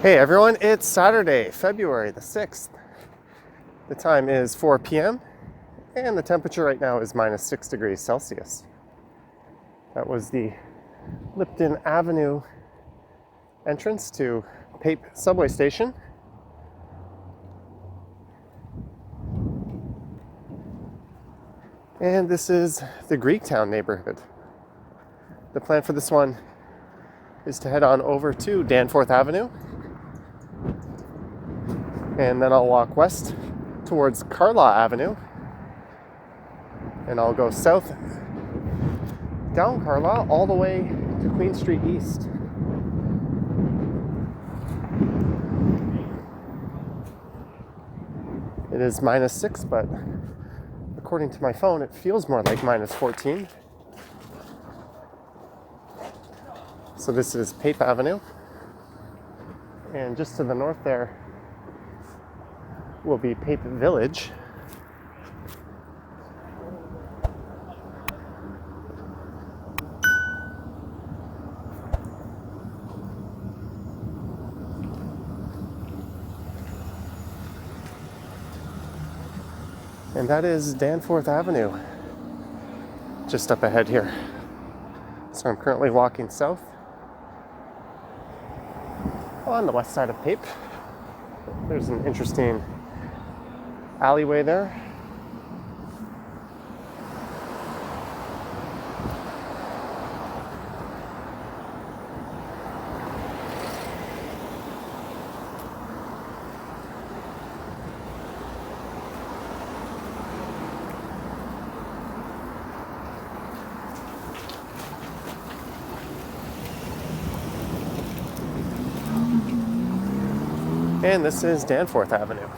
Hey everyone, it's Saturday, February the 6th. The time is 4 p.m. and the temperature right now is minus 6 degrees Celsius. That was the Lipton Avenue entrance to Pape subway station. And this is the Greektown neighborhood. The plan for this one is to head on over to Danforth Avenue, and then I'll walk west towards Carlaw Avenue, and I'll go south down Carlaw all the way to Queen Street East. It is minus 6, but according to my phone, it feels more like minus 14. So this is Pape Avenue, and just to the north there will be Pape Village. And that is Danforth Avenue, just up ahead here. So I'm currently walking south on the west side of Pape. There's an interesting alleyway there. And this is Danforth Avenue.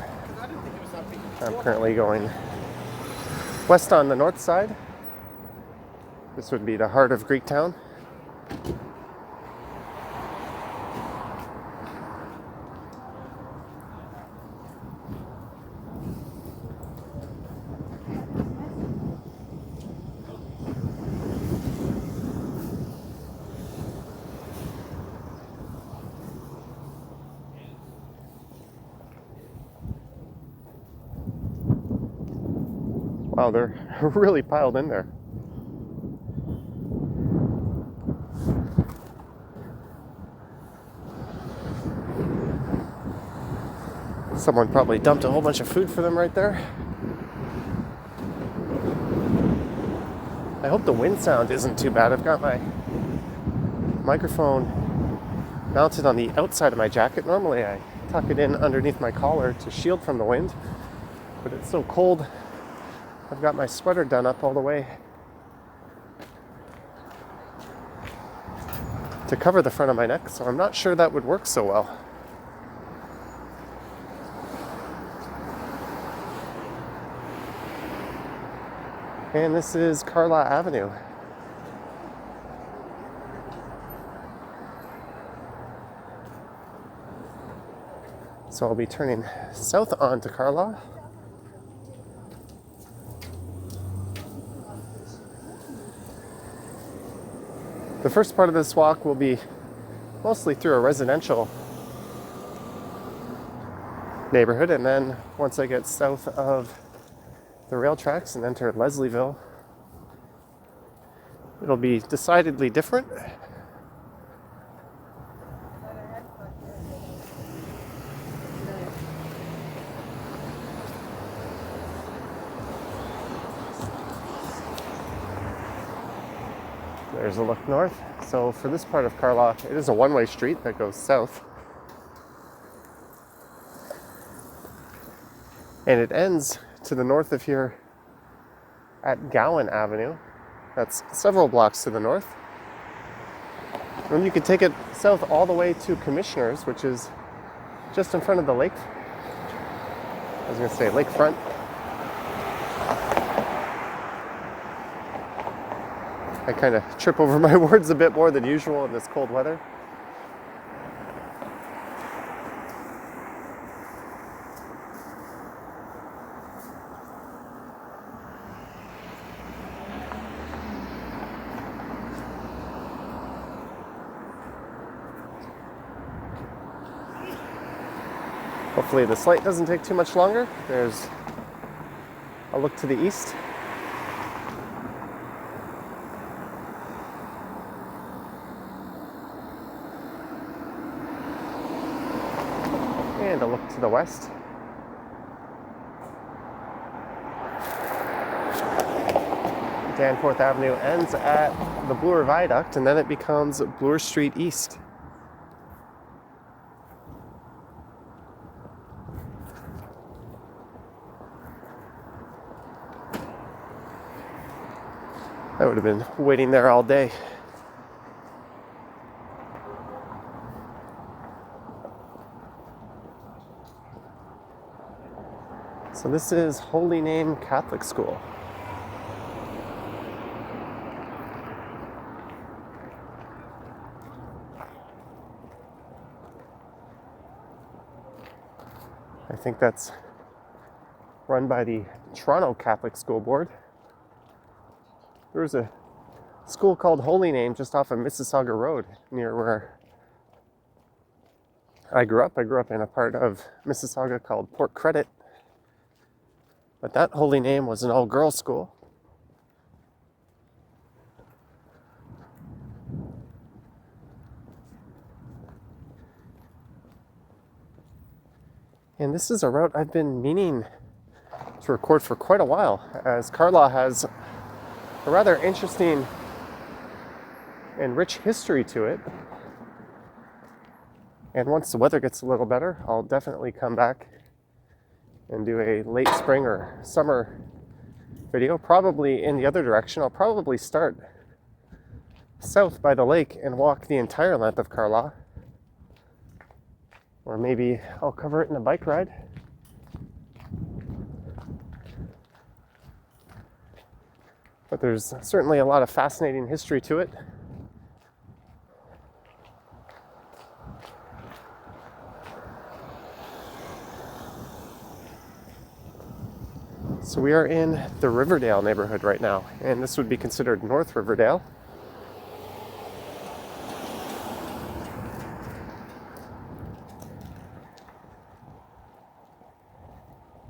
I'm currently going west on the north side. This would be the heart of Greektown. Wow, they're really piled in there. Someone probably dumped a whole bunch of food for them right there. I hope the wind sound isn't too bad. I've got my microphone mounted on the outside of my jacket. Normally I tuck it in underneath my collar to shield from the wind, but it's so cold I've got my sweater done up all the way to cover the front of my neck, so I'm not sure that would work so well. And this is Carlaw Avenue. So I'll be turning south onto Carlaw. The first part of this walk will be mostly through a residential neighborhood, and then once I get south of the rail tracks and enter Leslieville, it'll be decidedly different. There's a look north. So for this part of Carlaw, it is a one-way street that goes south. And it ends to the north of here at Gowan Avenue. That's several blocks to the north. And you can take it south all the way to Commissioners, which is just in front of the lake. I was going to say lakefront. I kind of trip over my words a bit more than usual in this cold weather. Hopefully this light doesn't take too much longer. There's a look to the east. And a look to the west. Danforth Avenue ends at the Bloor Viaduct, and then it becomes Bloor Street East. I would have been waiting there all day. So this is Holy Name Catholic School. I think that's run by the Toronto Catholic School Board. There's a school called Holy Name just off of Mississauga Road near where I grew up. I grew up in a part of Mississauga called Port Credit. But that Holy Name was an all-girls school. And this is a route I've been meaning to record for quite a while, as Carlaw has a rather interesting and rich history to it. And once the weather gets a little better, I'll definitely come back and do a late spring or summer video, probably in the other direction. I'll probably start south by the lake and walk the entire length of Carlaw. Or maybe I'll cover it in a bike ride. But there's certainly a lot of fascinating history to it. So we are in the Riverdale neighborhood right now, and this would be considered North Riverdale.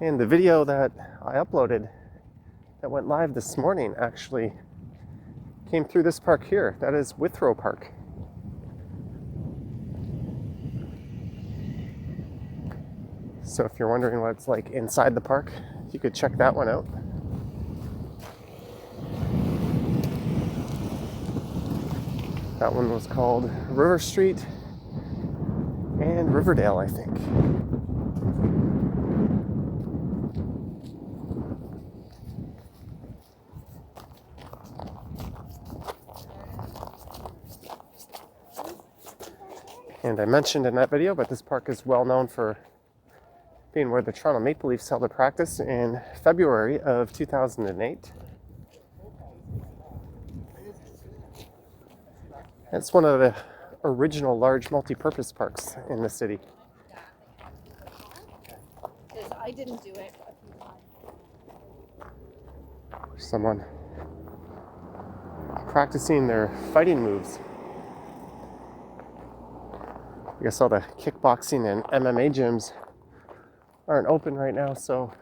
And the video that I uploaded that went live this morning actually came through this park here. That is Withrow Park. So if you're wondering what it's like inside the park, you could check that one out. That one was called River Street and Riverdale, I think. And I mentioned in that video, but this park is well known for being where the Toronto Maple Leafs held a practice in February of 2008. It's one of the original large multi-purpose parks in the city. Because I didn't do it a few times. Someone practicing their fighting moves. I guess all the kickboxing and MMA gyms aren't open right now, so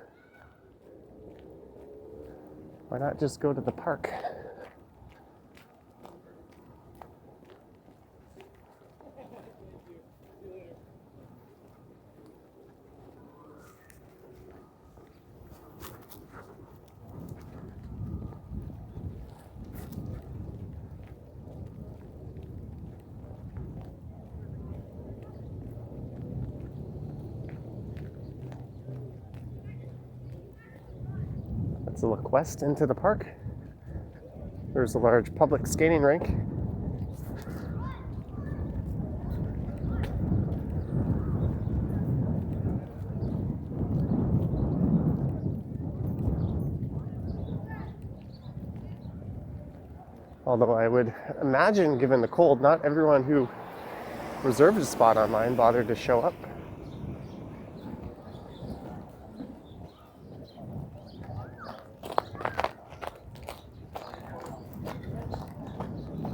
why not just go to the park? Let's look west into the park. There's a large public skating rink. Although I would imagine, given the cold, not everyone who reserved a spot online bothered to show up.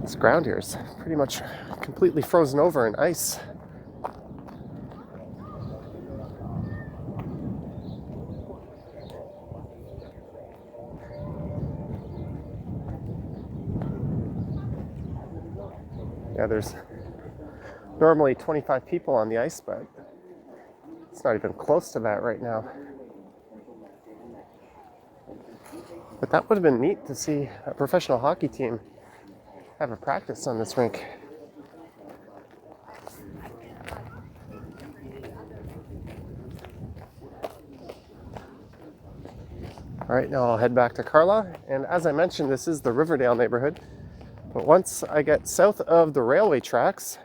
This ground here is pretty much completely frozen over in ice. Yeah, there's normally 25 people on the ice, but it's not even close to that right now. But that would have been neat to see a professional hockey team have a practice on this rink. All right, now I'll head back to Carlaw. And as I mentioned, this is the Riverdale neighborhood. But once I get south of the railway tracks,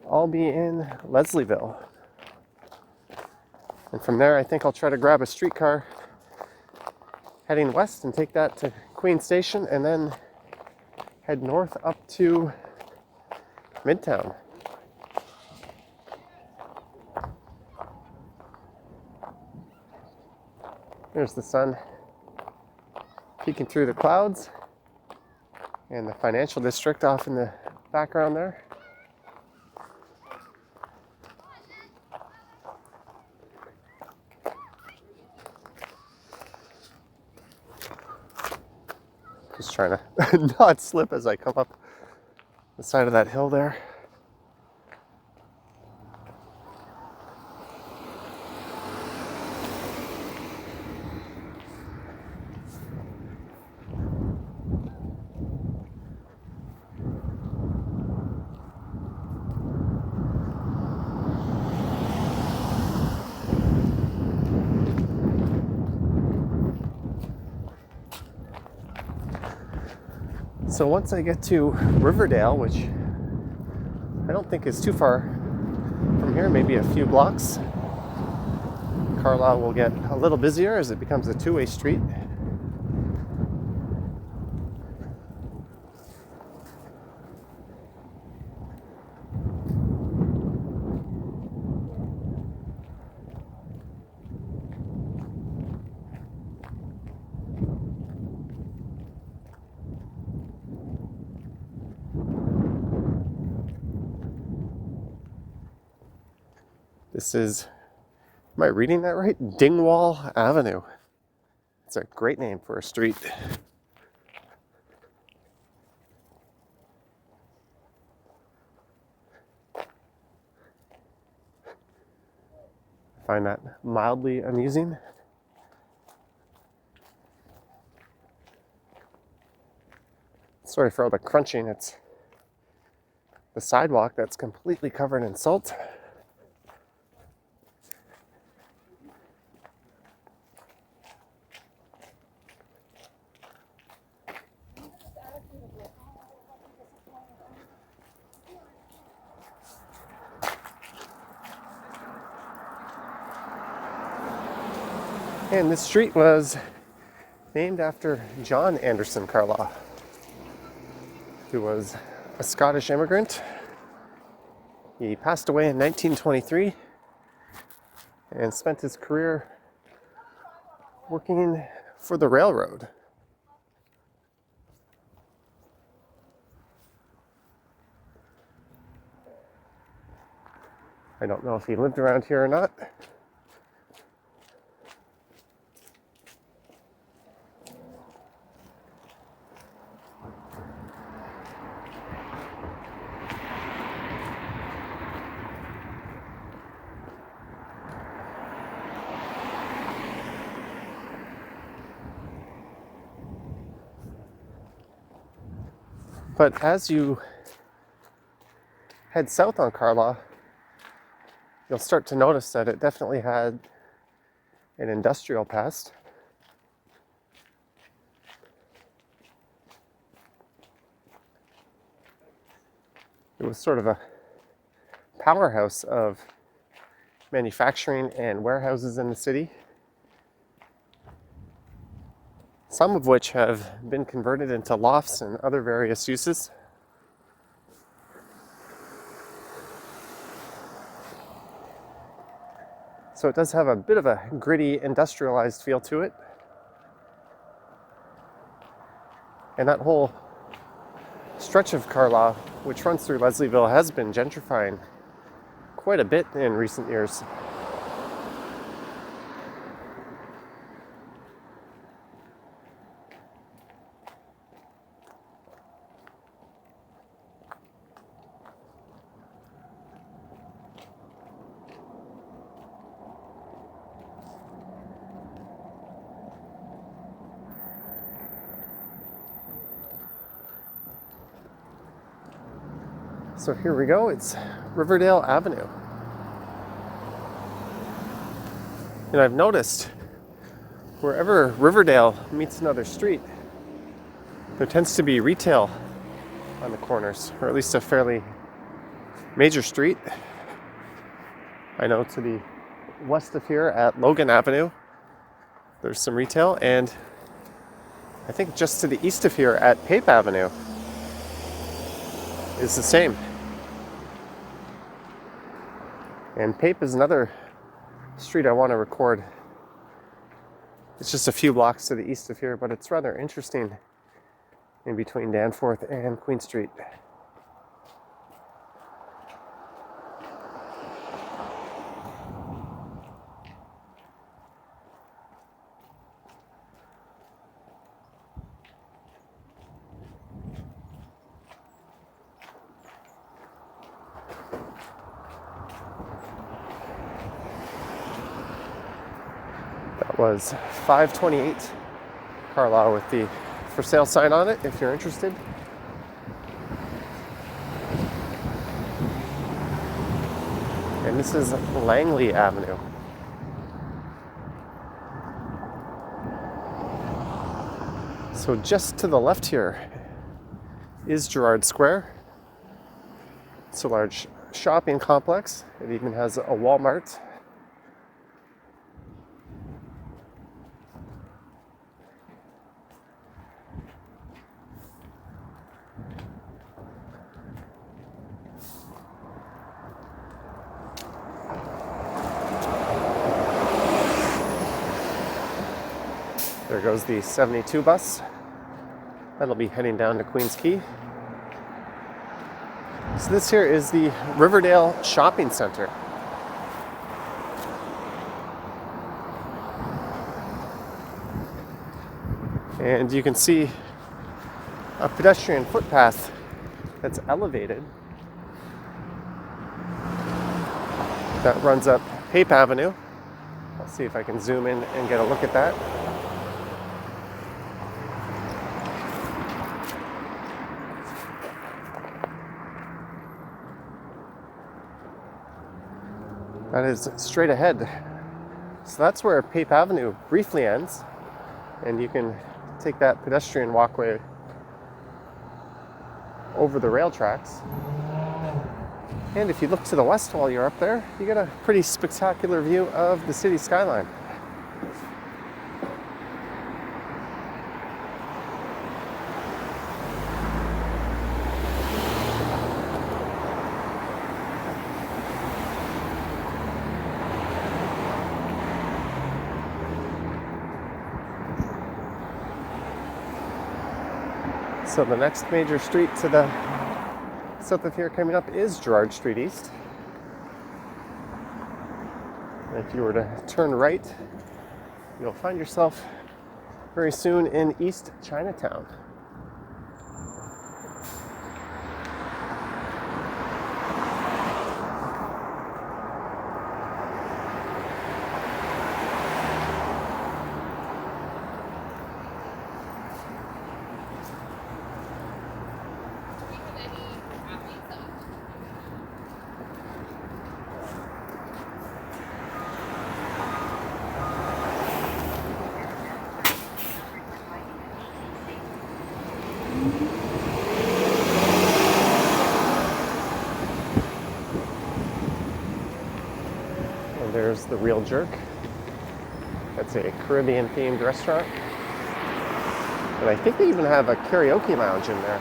I'll be in Leslieville. And from there, I think I'll try to grab a streetcar heading west and take that to Queen Station and then head north up to Midtown. There's the sun peeking through the clouds and the financial district off in the background there. Just trying to not slip as I come up the side of that hill there. So once I get to Riverdale, which I don't think is too far from here, maybe a few blocks, Carlaw will get a little busier as it becomes a two-way street. This is, am I reading that right? Dingwall Avenue. It's a great name for a street. I find that mildly amusing. Sorry for all the crunching. It's the sidewalk that's completely covered in salt. And this street was named after John Anderson Carlaw, who was a Scottish immigrant. He passed away in 1923 and spent his career working for the railroad. I don't know if he lived around here or not. But as you head south on Carlaw, you'll start to notice that it definitely had an industrial past. It was sort of a powerhouse of manufacturing and warehouses in the city, some of which have been converted into lofts and other various uses. So it does have a bit of a gritty, industrialized feel to it. And that whole stretch of Carlaw, which runs through Leslieville, has been gentrifying quite a bit in recent years. So here we go, it's Riverdale Avenue. And I've noticed wherever Riverdale meets another street, there tends to be retail on the corners, or at least a fairly major street. I know to the west of here at Logan Avenue, there's some retail, and I think just to the east of here at Pape Avenue is the same. And Pape is another street I want to record. It's just a few blocks to the east of here, but it's rather interesting in between Danforth and Queen Street. That was 528 Carlaw with the for sale sign on it if you're interested. And this is Langley Avenue. So just to the left here is Gerrard Square. It's a large shopping complex. It even has a Walmart. There goes the 72 bus. That'll be heading down to Queens Quay. So this here is the Riverdale Shopping Center. And you can see a pedestrian footpath that's elevated that runs up Pape Avenue. I'll see if I can zoom in and get a look at that. That is straight ahead. So that's where Pape Avenue briefly ends, and you can take that pedestrian walkway over the rail tracks. And if you look to the west while you're up there, you get a pretty spectacular view of the city skyline. So the next major street to the south of here coming up is Gerrard Street East. And if you were to turn right, you'll find yourself very soon in East Chinatown. There's the Real Jerk. That's a Caribbean themed restaurant. And I think they even have a karaoke lounge in there.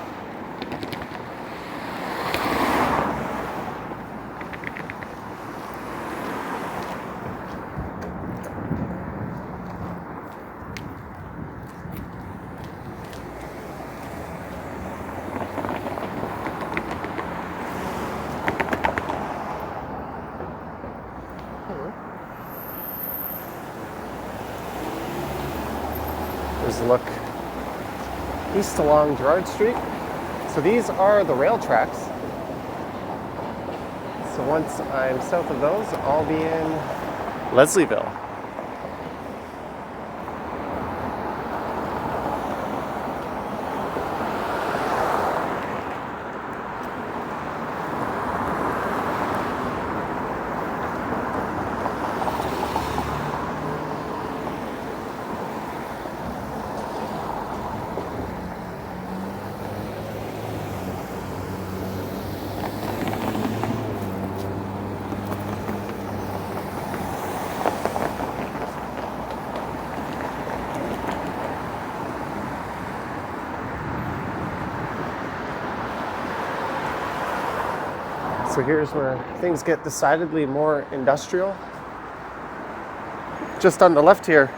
There's a look east along Gerrard Street. So these are the rail tracks. So once I'm south of those, I'll be in Leslieville. So here's where things get decidedly more industrial. Just on the left here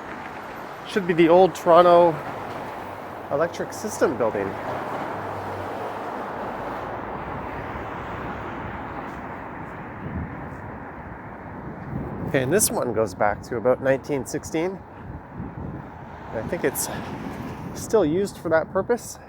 should be the old Toronto Electric System building. And this one goes back to about 1916. And I think it's still used for that purpose.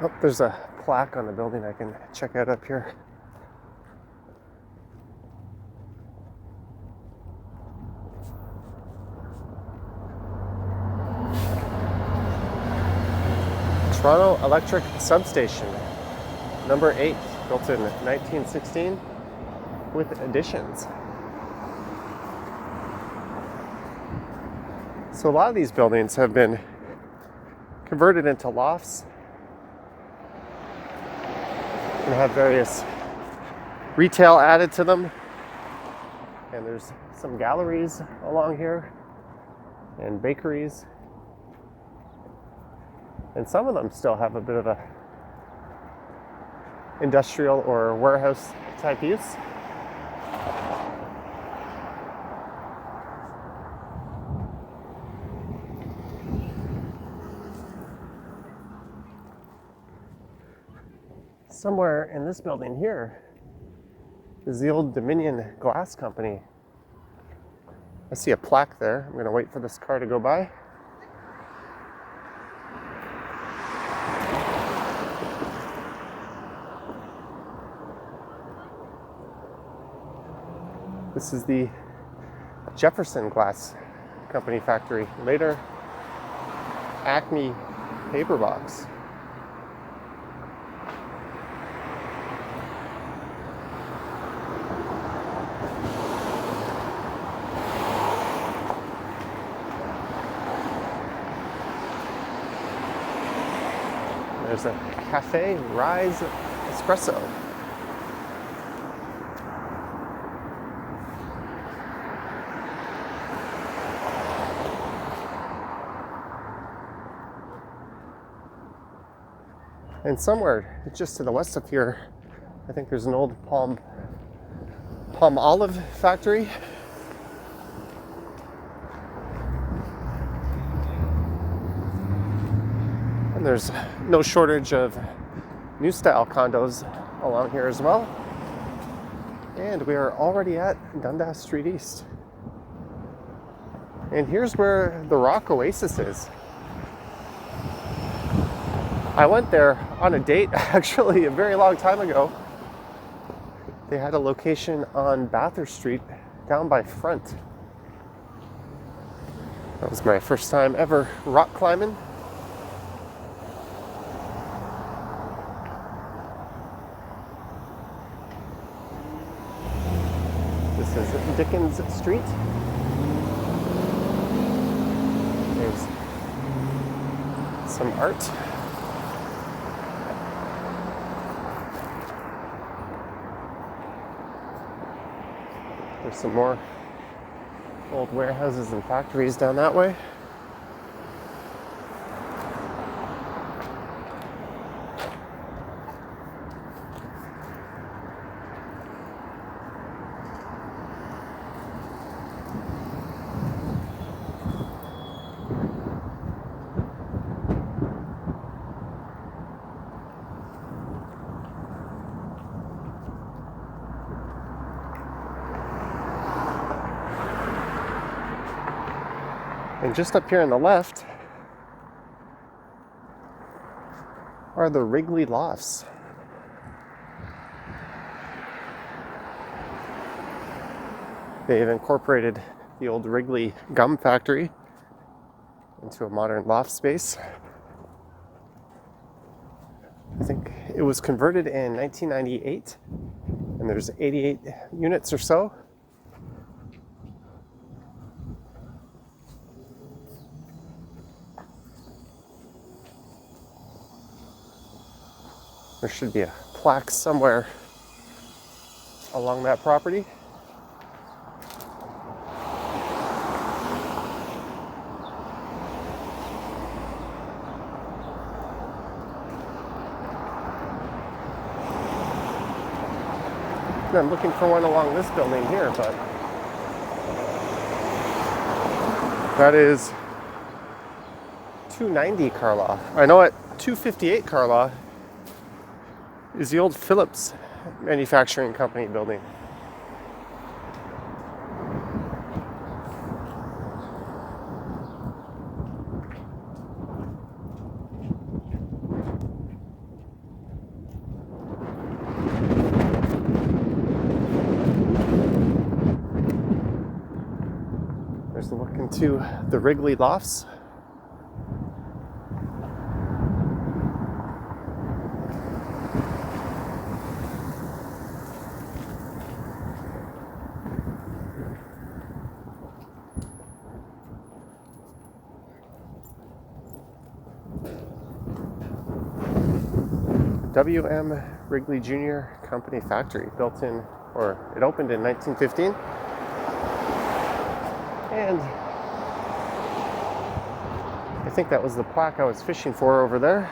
Oh, there's a plaque on the building I can check out up here. Toronto Electric Substation, number 8, built in 1916 with additions. So a lot of these buildings have been converted into lofts and have various retail added to them. And there's some galleries along here and bakeries. And some of them still have a bit of a industrial or warehouse type use. Somewhere in this building here is the old Dominion Glass Company. I see a plaque there. I'm going to wait for this car to go by. This is the Jefferson Glass Company factory. Later, Acme paper box. There's a Cafe Rise Espresso. And somewhere just to the west of here, I think there's an old palm olive factory. And there's no shortage of new style condos along here as well. And we are already at Dundas Street East. And here's where the Rock Oasis is. I went there on a date actually a very long time ago. They had a location on Bathurst Street down by Front. That was my first time ever rock climbing. This is Dickens Street. There's some art. There's some more old warehouses and factories down that way. And just up here on the left are the Wrigley Lofts. They've incorporated the old Wrigley gum factory into a modern loft space. I think it was converted in 1998, and there's 88 units or so. There should be a plaque somewhere along that property. I'm looking for one along this building here, but that is 290 Carlaw. I know at 258 Carlaw is the old Phillips Manufacturing Company building. There's a look into the Wrigley Lofts. W.M. Wrigley Jr. Company Factory, built in, or it opened in 1915. And I think that was the plaque I was fishing for over there.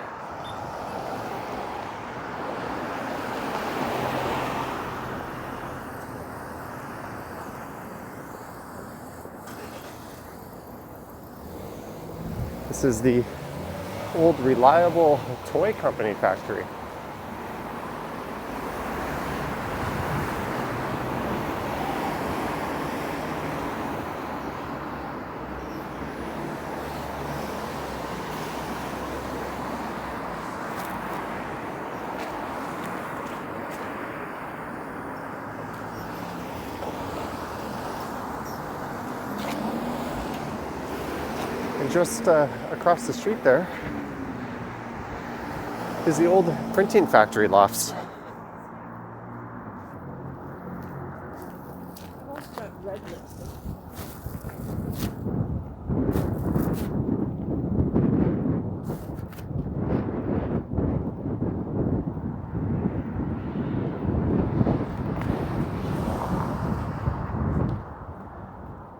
This is the old Reliable Toy Company factory. And just across the street there is the old printing factory lofts.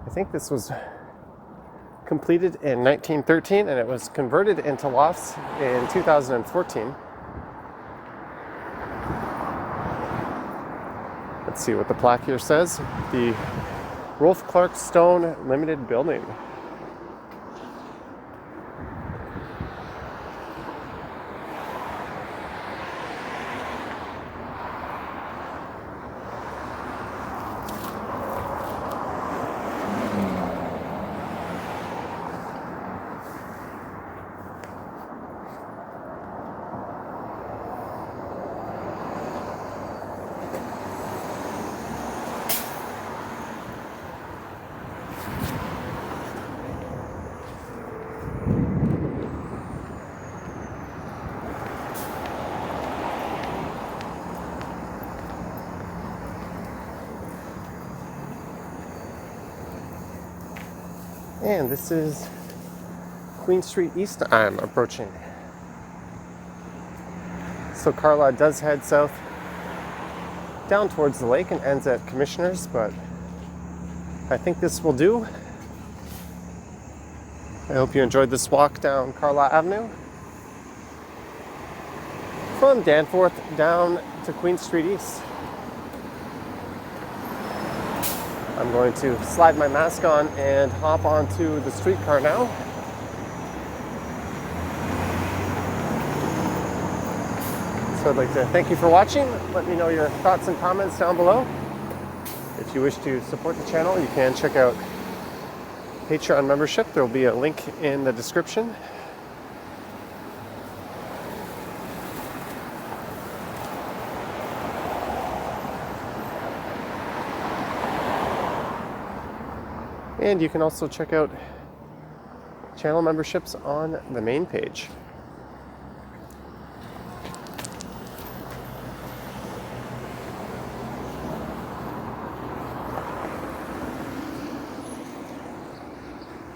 I think this was completed in 1913 and it was converted into lofts in 2014. Let's see what the plaque here says. The Rolf Clark Stone Limited Building. And this is Queen Street East I'm approaching. So Carlaw does head south down towards the lake and ends at Commissioners, but I think this will do. I hope you enjoyed this walk down Carlaw Avenue from Danforth down to Queen Street East. I'm going to slide my mask on and hop onto the streetcar now. So I'd like to thank you for watching. Let me know your thoughts and comments down below. If you wish to support the channel, you can check out Patreon membership. There will be a link in the description. And you can also check out channel memberships on the main page.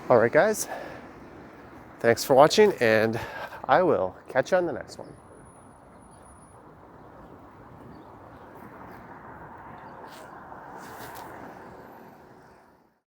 All right, guys. Thanks for watching, and I will catch you on the next one.